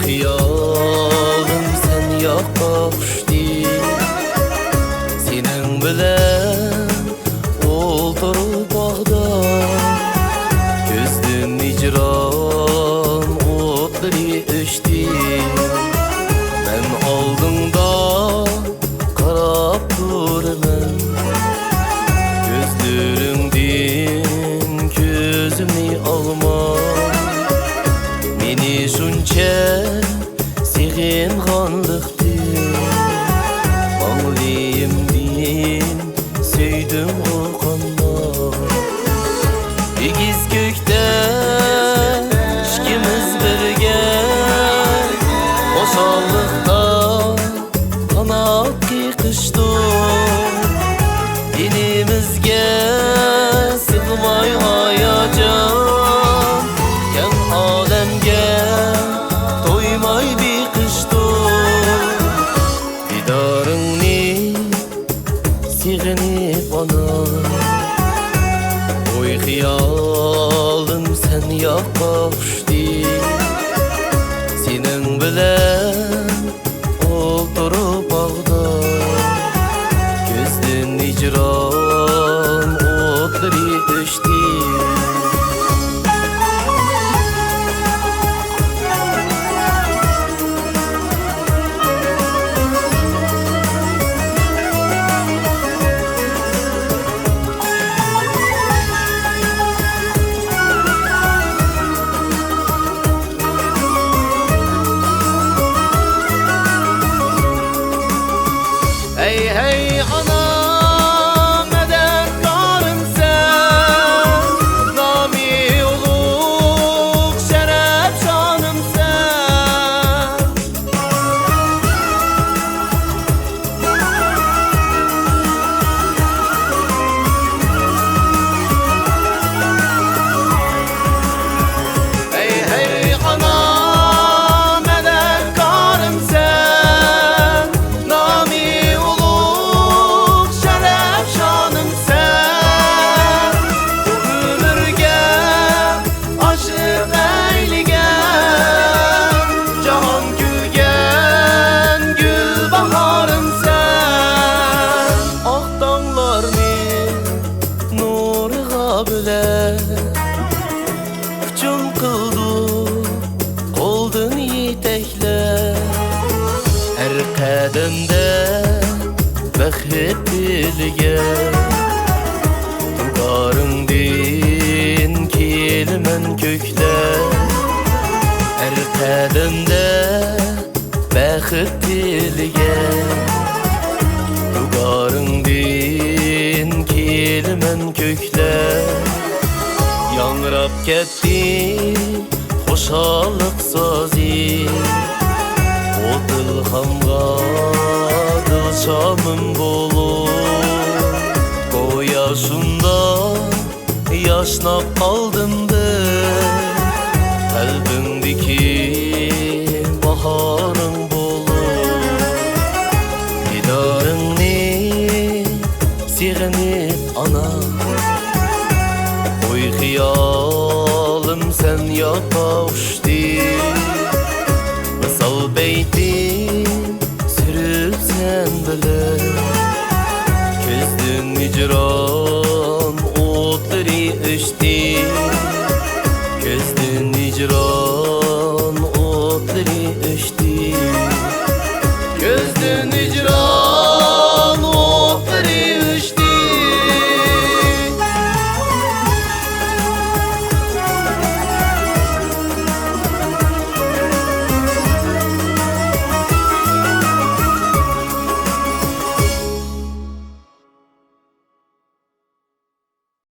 Xiyalım sen yoqqa uçdi, senin bilen o'ltirib bog'da, ko'zdim hijron o'tli o'chdi. Men oldingda qarab turaman, ko'zlaringdan ko'zimni olma. Meni shuncha sig'inganlikdan ko'nglimdan söydim o qanday. Egiz ko'kda ikimiz birga, osonlikda qanot qiqishdik. Dinimizga sig'may hayajon, keng olamga to'ymay beqishdik. Didoringni sig'inib ona, oy xiyolum sen yoqqa uçdi, sening bilan o'ltirib bog'da, ko'zdan hijron o'tli o'chdi. Hey hey ana, medetkarım sen, nami uluk şeref şanım sen. Hey hey ana, medetkarım sen, nami hücum qildi qo'ldan yetaklar, har qadamda baxt bilgan. Tugaringdan kelman ko'klar, har qadamda baxt bilgan. Tugaringdan kelman ko'klar, yangrab ketdi xo'shallik so'zi. O'til hamga dilshamim bo'lib, go'yo shunda yashnab qoldimda, qalbimdagi bahoring bo'lib. Didoringni sig'inib ana, oy xiyolum sen yoqqa uçdi, misol beytin sürüp sen bilan, ko'zdan hijron o'tli o'chdi, ko'zdan hijron